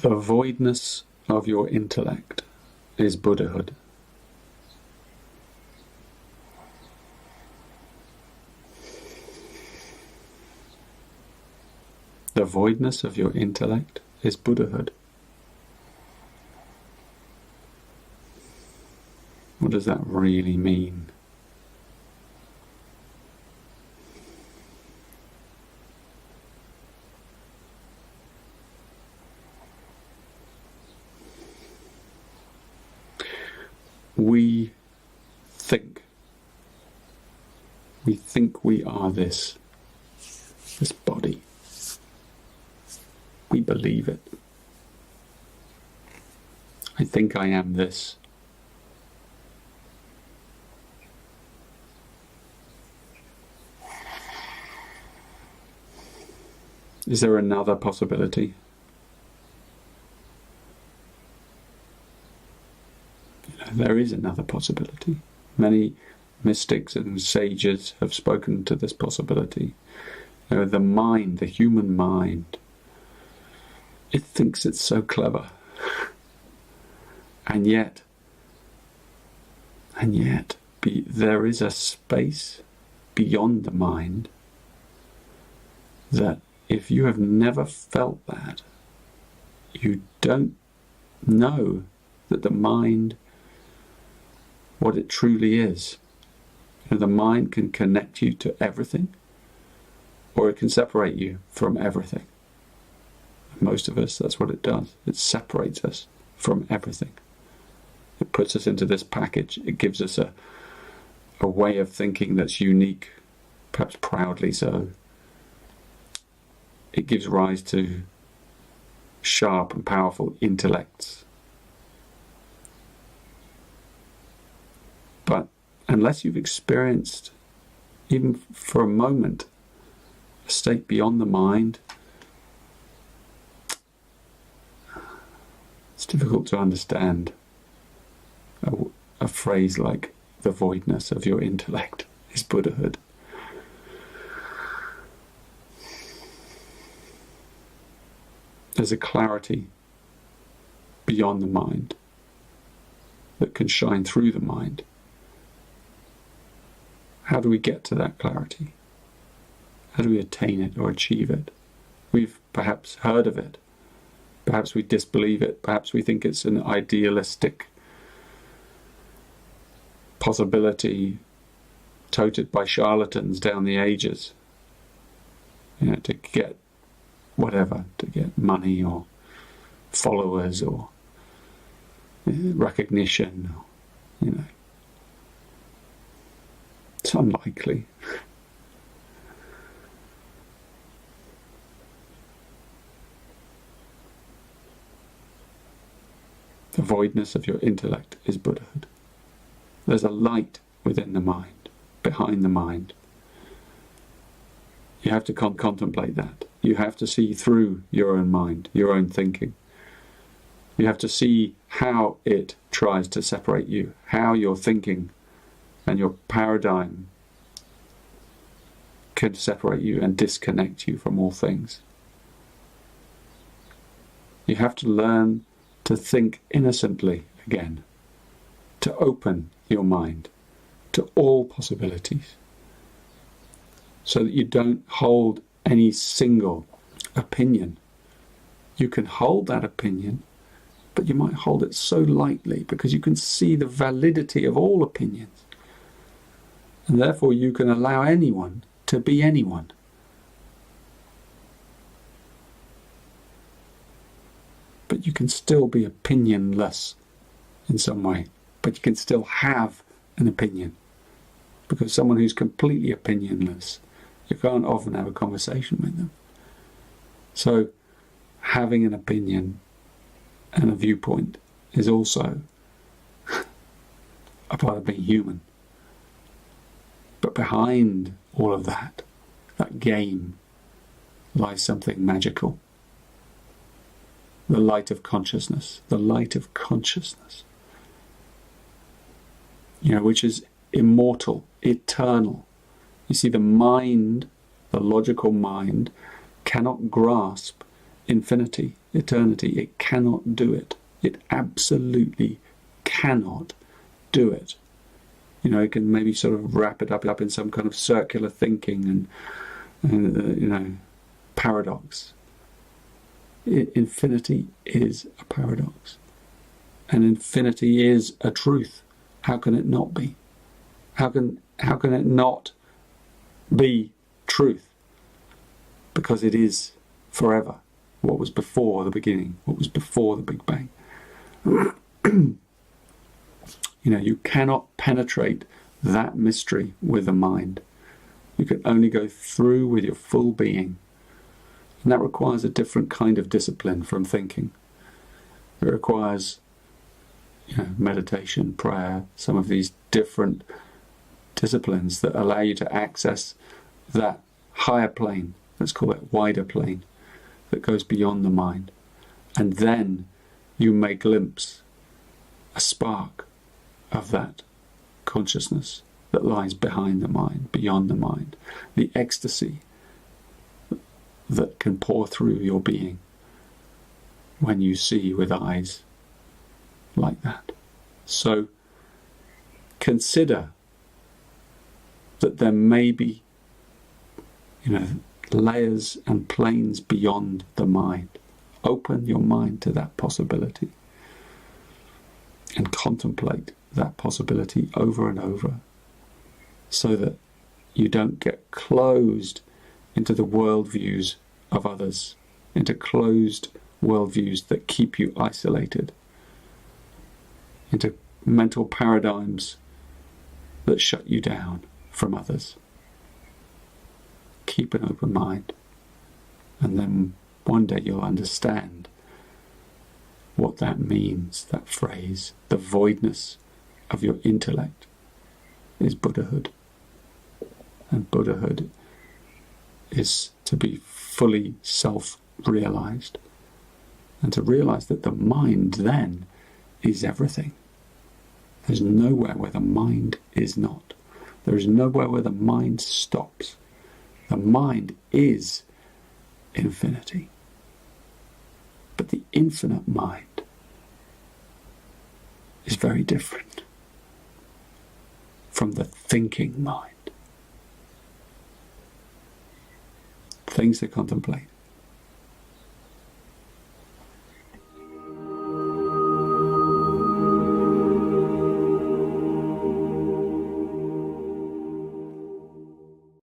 The voidness of your intellect is Buddhahood. The voidness of your intellect is Buddhahood. What does that really mean? We think we are this body. We believe it. I think I am this. Is there another possibility? There is another possibility. Many mystics and sages have spoken to this possibility. The mind, the human mind, it thinks it's so clever. And yet, there is a space beyond the mind that if you have never felt that, you don't know that the mind, what it truly is. The mind can connect you to everything, or it can separate you from everything. Most of us, that's what it does. It separates us from everything. It puts us into this package. It gives us a way of thinking that's unique, perhaps proudly so. It gives rise to sharp and powerful intellects. But unless you've experienced, even for a moment, a state beyond the mind, it's difficult to understand a phrase like the voidness of your intellect is Buddhahood. There's a clarity beyond the mind that can shine through the mind. How do we get to that clarity? How do we attain it or achieve it? We've perhaps heard of it. Perhaps we disbelieve it. Perhaps we think it's an idealistic possibility touted by charlatans down the ages. To get whatever, to get money or followers or recognition. It's unlikely. The voidness of your intellect is Buddhahood. There's a light within the mind, behind the mind. You have to contemplate that. You have to see through your own mind, your own thinking. You have to see how it tries to separate you, how your thinking and your paradigm can separate you and disconnect you from all things. You have to learn to think innocently again, to open your mind to all possibilities, so that you don't hold any single opinion. You can hold that opinion, but you might hold it so lightly because you can see the validity of all opinions. And therefore you can allow anyone to be anyone. But you can still be opinionless in some way. But you can still have an opinion. Because someone who's completely opinionless, you can't often have a conversation with them. So having an opinion and a viewpoint is also a part of being human. But behind all of that game, lies something magical. The light of consciousness. The light of consciousness. Which is immortal, eternal. You see, the mind, the logical mind, cannot grasp infinity. eternity. It cannot do it. It absolutely cannot do it. You know, it can maybe sort of wrap it up in some kind of circular thinking and you know, paradox. Infinity is a paradox. And infinity is a truth. How can it not be? How can it not be truth? Because it is forever. What was before the beginning, what was before the Big Bang. You know, you cannot penetrate that mystery with the mind. You can only go through with your full being. And that requires a different kind of discipline from thinking. It requires, you know, meditation, prayer, some of these different disciplines that allow you to access that higher plane, let's call it wider plane, that goes beyond the mind. And then you may glimpse a spark of that consciousness that lies behind the mind, beyond the mind, the ecstasy that can pour through your being when you see with eyes like that. So consider that there may be, you know, layers and planes beyond the mind. Open your mind to that possibility and contemplate that possibility over and over, so that you don't get closed into the worldviews of others, into closed worldviews that keep you isolated, into mental paradigms that shut you down from others. Keep an open mind, and then one day you'll understand what that means, that phrase. The voidness of your intellect is Buddhahood. And Buddhahood is to be fully self-realized, and to realize that the mind then is everything. There's nowhere where the mind is not. There is nowhere where the mind stops. The mind is infinity. But the infinite mind is very different from the thinking mind. Things to contemplate.